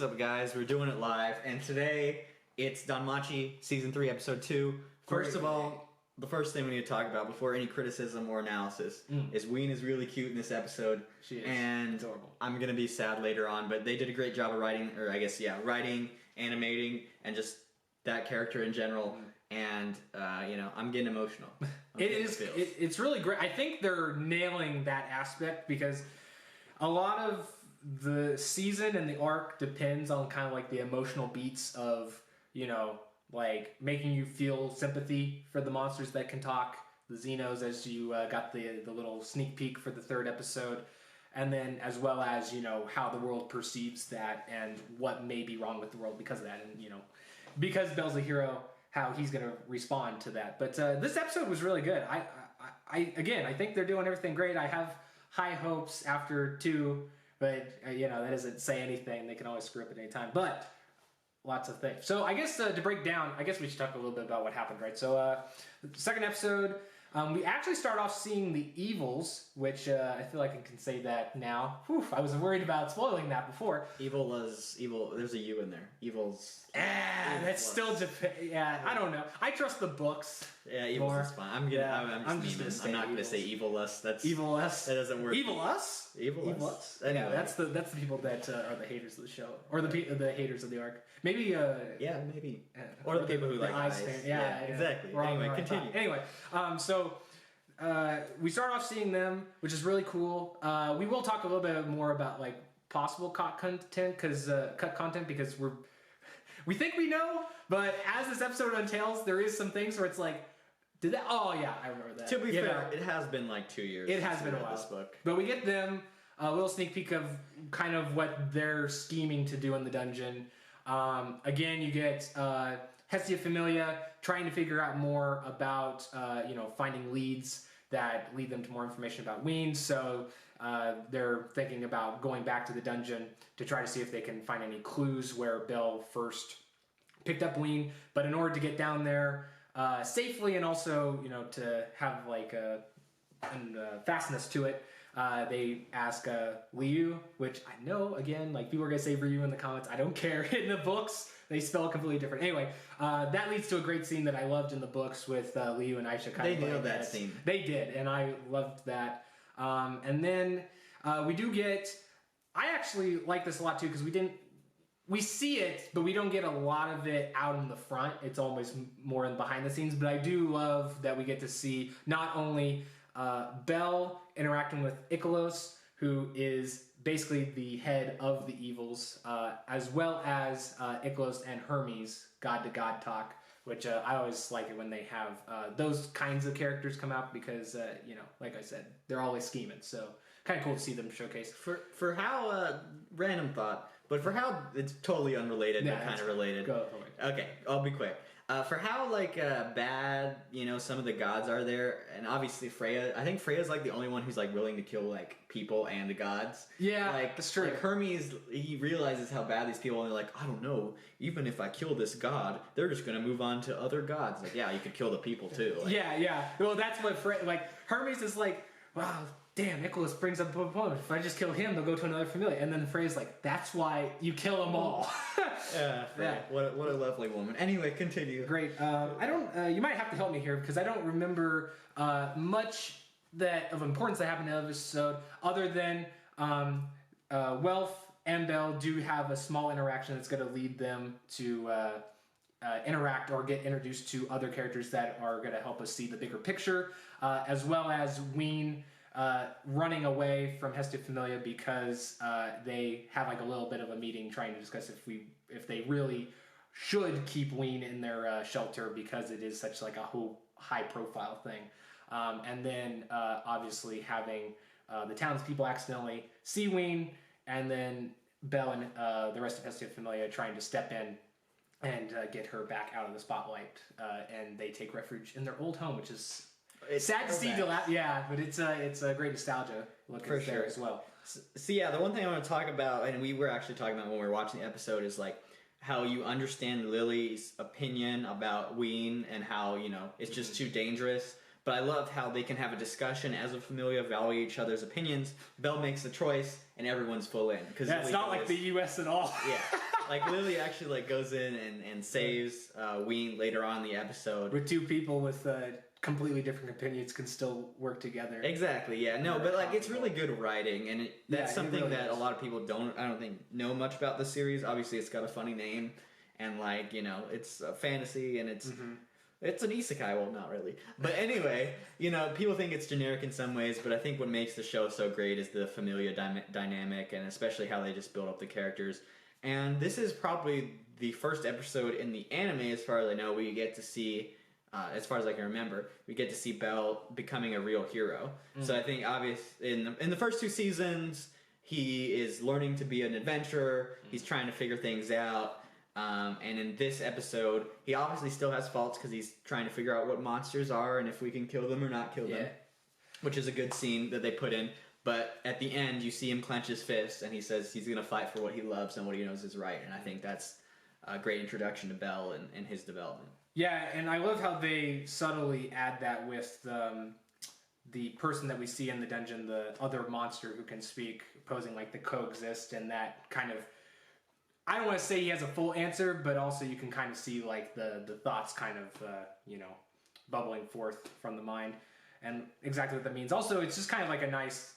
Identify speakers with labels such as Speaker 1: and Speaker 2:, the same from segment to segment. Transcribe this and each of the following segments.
Speaker 1: What's up, guys? We're doing it live, and today it's Danmachi Season 3, Episode 2. First of all, the first thing we need to talk about before any criticism or analysis is Weine is really cute in this episode.
Speaker 2: She is.
Speaker 1: And
Speaker 2: adorable.
Speaker 1: I'm going to be sad later on, but they did a great job of writing, writing, animating, and just that character in general. And, I'm getting emotional.
Speaker 2: It's really great. I think they're nailing that aspect because a lot of the season and the arc depends on kind of like the emotional beats of, like making you feel sympathy for the monsters that can talk, the Xenos, as you got the little sneak peek for the third episode, and then as well as, how the world perceives that and what may be wrong with the world because of that. And, because Belle's a hero, how he's going to respond to that. But this episode was really good. I think they're doing everything great. I have high hopes after 2, but, that doesn't say anything. They can always screw up at any time. But lots of things. So I guess to break down, I guess we should talk a little bit about what happened, right? So the second episode, we actually start off seeing the evils, which I feel like I can say that now. Whew, I was worried about spoiling that before.
Speaker 1: Evil was evil. There's a U in there. Evil's.
Speaker 2: That's still I don't know. I trust the books.
Speaker 1: Yeah, Evil's is fine. I'm just memeing. I'm not gonna say Evil-less. That's
Speaker 2: Evil-less.
Speaker 1: That doesn't work.
Speaker 2: Evil-us?
Speaker 1: Evil-us.
Speaker 2: Anyway. Yeah, that's the people that are the haters of the show, or the haters of the arc. Maybe.
Speaker 1: Yeah, maybe. Or the people who like eyes.
Speaker 2: Yeah,
Speaker 1: exactly. Anyway, continue.
Speaker 2: Anyway, so. We start off seeing them, which is really cool. We will talk a little bit more about like possible cut content because we think we know, but as this episode untails, there is some things where it's like, did that? Oh yeah, I remember that.
Speaker 1: To be fair, it has been like 2 years.
Speaker 2: It has been a while.
Speaker 1: This book,
Speaker 2: but we get them a little sneak peek of kind of what they're scheming to do in the dungeon. Again, you get Hestia Familia trying to figure out more about finding leads that lead them to more information about Weine. So they're thinking about going back to the dungeon to try to see if they can find any clues where Belle first picked up Weine. But in order to get down there safely and also to have like a fastness to it, they ask Lyu, which I know, again, like people are going to say Ryu in the comments. I don't care. In the books, they spell it completely different. Anyway, that leads to a great scene that I loved in the books with Lyu and Aisha.
Speaker 1: They nailed that scene.
Speaker 2: They did, and I loved that. And then we do get... I actually like this a lot, too, because we see it, but we don't get a lot of it out in the front. It's always more in behind the scenes. But I do love that we get to see not only Belle interacting with Ikelos, who is basically the head of the evils, as well as Ikelos and Hermes, god-to-god talk, which I always like it when they have those kinds of characters come out because, like I said, they're always scheming. So kind of cool to see them showcased.
Speaker 1: For how, random thought, but for how it's totally unrelated but kind of related.
Speaker 2: Go for it.
Speaker 1: Okay, I'll be quick. For how bad some of the gods are there, and obviously Freya. I think Freya's like the only one who's like willing to kill like people and the gods.
Speaker 2: Yeah, that's true.
Speaker 1: Like Hermes, he realizes how bad these people are. And they're like, I don't know. Even if I kill this god, they're just gonna move on to other gods. Like, yeah, you could kill the people too. Like,
Speaker 2: yeah. Well, that's what Hermes is like. Wow. Damn, Ikelos brings up a point. If I just kill him, they'll go to another familiar. And then Freya's like, that's why you kill them all.
Speaker 1: Yeah. What a lovely woman. Anyway, continue.
Speaker 2: Great. I don't. You might have to help me here because I don't remember much of importance that happened in the episode, other than Wealth and Belle do have a small interaction that's going to lead them to interact or get introduced to other characters that are going to help us see the bigger picture, as well as Weine running away from Hestia Familia because they have like a little bit of a meeting trying to discuss if they really should keep Weine in their shelter because it is such like a whole high profile thing. And then obviously having the townspeople accidentally see Weine, and then Belle and the rest of Hestia Familia trying to step in and get her back out of the spotlight, and they take refuge in their old home, which is sad to see. But it's a great nostalgia look for there as well.
Speaker 1: So yeah, the one thing I want to talk about, and we were actually talking about when we were watching the episode, is like how you understand Lily's opinion about Weine and how it's just too dangerous. But I love how they can have a discussion as a familia, value each other's opinions. Belle makes the choice, and everyone's full in.
Speaker 2: That's not like the U.S. at all.
Speaker 1: Yeah. like Lily actually like goes in and saves Weine later on in the episode.
Speaker 2: With two people with completely different opinions can still work together.
Speaker 1: Exactly, yeah. No, but like it's really good writing, and that's something
Speaker 2: really
Speaker 1: that
Speaker 2: is.
Speaker 1: a lot of people I don't think, know much about the series. Obviously, it's got a funny name, and like, you know, it's a fantasy, and it's it's an isekai. Well, not really, but anyway, you know, people think it's generic in some ways, but I think what makes the show so great is the familia dynamic, and especially how they just build up the characters. And this is probably the first episode in the anime, as far as I know, we get to see. As far as I can remember, we get to see Belle becoming a real hero. So I think, in the first two seasons, he is learning to be an adventurer. He's trying to figure things out. And in this episode, he obviously still has faults because he's trying to figure out what monsters are and if we can kill them or not kill them. Which is a good scene that they put in. But at the end, you see him clench his fist and he says he's going to fight for what he loves and what he knows is right. And I think that's a great introduction to Belle and his development.
Speaker 2: Yeah, and I love how they subtly add that with the person that we see in the dungeon, the other monster who can speak, posing like the coexist, and that kind of, I don't want to say he has a full answer, but also you can kind of see like the thoughts kind of, you know, bubbling forth from the mind, and exactly what that means. Also, it's just kind of like a nice,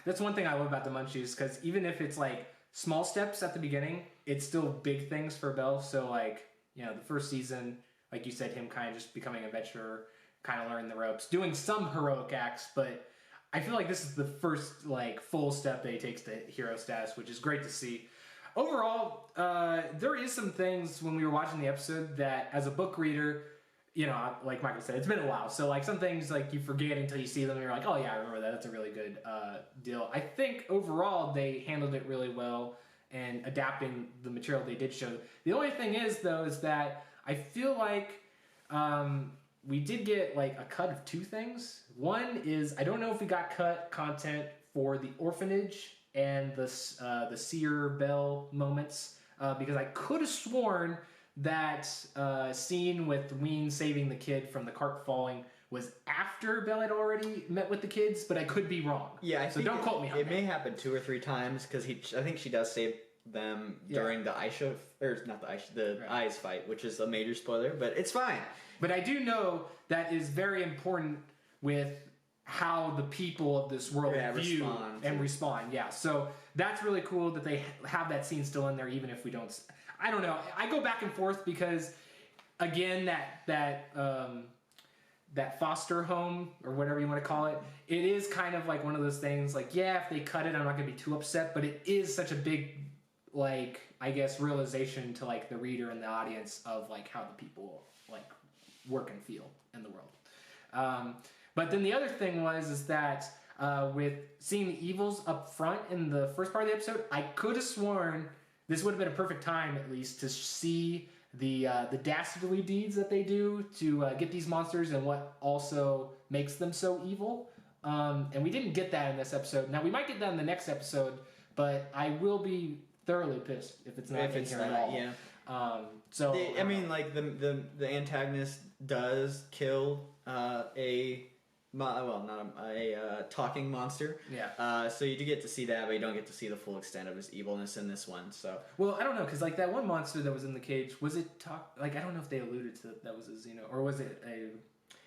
Speaker 2: that's one thing I love about the Munchies, because even if it's like small steps at the beginning, it's still big things for Belle. So like, you know, the first season, like you said, him kind of just becoming a adventurer, kind of learning the ropes, doing some heroic acts, but I feel like this is the first like full step that he takes to hero status, which is great to see. Overall, there is some things when we were watching the episode that as a book reader, you know, like Michael said, it's been a while. So like some things like you forget until you see them and you're like, oh yeah, I remember that. That's a really good deal. I think overall they handled it really well and adapting the material they did show. The only thing is, though, is that I feel like we did get like a cut of two things. One is, I don't know if we got cut content for the orphanage and the Seer Bell moments, because I could have sworn that scene with Weine saving the kid from the cart falling was after Belle had already met with the kids, but I could be wrong.
Speaker 1: Yeah,
Speaker 2: so don't quote me on that.
Speaker 1: It may happen 2 or 3 times because I think she does save them during the Aisha, or not the Aisha, the Eyes fight, which is a major spoiler, but it's fine.
Speaker 2: But I do know that is very important with how the people of this world view and respond. Yeah, so that's really cool that they have that scene still in there, even if we don't. I don't know. I go back and forth because, again, that foster home or whatever you want to call it, it is kind of like one of those things. Like, yeah, if they cut it, I'm not gonna be too upset. But it is such a big, like, I guess, realization to like the reader and the audience of like how the people like work and feel in the world. But then the other thing is that with seeing the evils up front in the first part of the episode, I could have sworn this would have been a perfect time, at least, to see the dastardly deeds that they do to get these monsters and what also makes them so evil. And we didn't get that in this episode. Now, we might get that in the next episode, but I will be thoroughly pissed if it's not in here at all.
Speaker 1: Yeah.
Speaker 2: I
Speaker 1: mean, like the antagonist does kill a talking monster.
Speaker 2: Yeah.
Speaker 1: So you do get to see that, but you don't get to see the full extent of his evilness in this one. So.
Speaker 2: Well, I don't know, because like that one monster that was in the cage, was it like I don't know if they alluded to that was a Xeno, or was it a?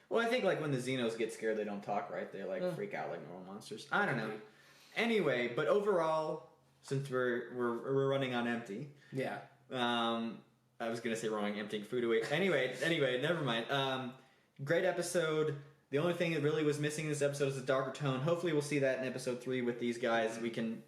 Speaker 1: Well, I think like when the Xenos get scared, they don't talk, right? They like freak out like normal monsters. I don't know. Anyway, but overall, since we're running on empty.
Speaker 2: Yeah.
Speaker 1: I was gonna say wrong, emptying food away. Anyway, never mind. Great episode. The only thing that really was missing in this episode is a darker tone. Hopefully we'll see that in episode 3 with these guys.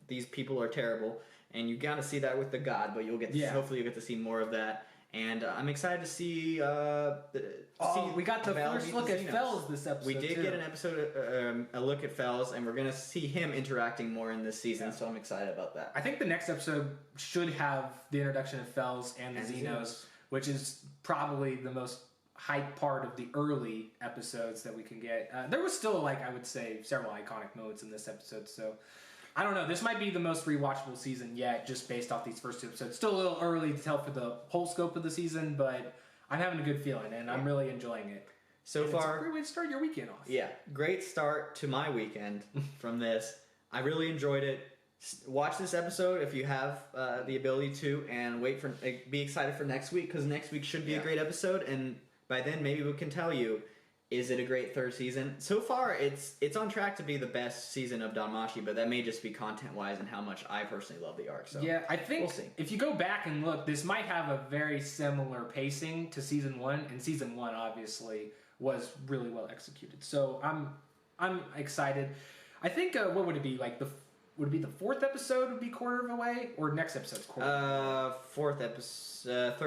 Speaker 1: These people are terrible, and you gotta see that with the god, but you'll get hopefully you'll get to see more of that. And I'm excited to see.
Speaker 2: We got the first look at Fells this episode.
Speaker 1: We did get an episode, a look at Fells, and we're gonna see him interacting more in this season. So I'm excited about that.
Speaker 2: I think the next episode should have the introduction of Fells and the Xenos, which is probably the most hype part of the early episodes that we can get. There was still, like, I would say, several iconic moments in this episode, so I don't know. This might be the most rewatchable season yet, just based off these first 2 episodes. Still a little early to tell for the whole scope of the season, but I'm having a good feeling, and I'm really enjoying it.
Speaker 1: So far,
Speaker 2: it's a great way to start your weekend off.
Speaker 1: Yeah, great start to my weekend from this. I really enjoyed it. watch this episode if you have the ability to, and be excited for next week, because next week should be a great episode, and by then maybe we can tell you, is it a great third season? So far, it's on track to be the best season of Danmachi, but that may just be content-wise and how much I personally love the arc. So
Speaker 2: yeah, I think
Speaker 1: we'll see.
Speaker 2: If you go back and look, this might have a very similar pacing to season 1, and season 1 obviously was really well executed. So I'm excited. I think what would it be like would it be the 4th episode would be quarter of the way, or next episode's quarter?
Speaker 1: Third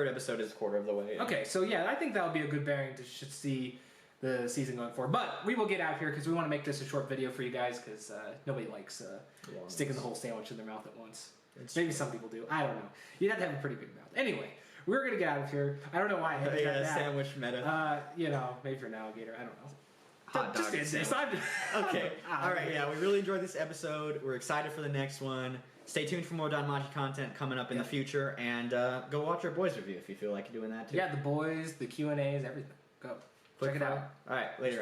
Speaker 1: episode is quarter of the way. Yeah.
Speaker 2: Okay, so yeah, I think that'll be a good bearing to see the season going forward. But we will get out here because we want to make this a short video for you guys, because nobody likes sticking the whole sandwich in their mouth at once. Maybe some people do. I don't know. You'd have to have a pretty big mouth. Anyway, we're going to get out of here. I don't know why I had to cut that.
Speaker 1: Sandwich meta.
Speaker 2: Maybe for an alligator. I don't know.
Speaker 1: Hot dog.
Speaker 2: Just this.
Speaker 1: Okay. All right. Yeah, we really enjoyed this episode. We're excited for the next one. Stay tuned for more Danmachi content coming up in the future, and go watch our boys review if you feel like doing that too.
Speaker 2: Yeah, the boys, the Q&As, everything. Go. Check it out.
Speaker 1: All right. Later.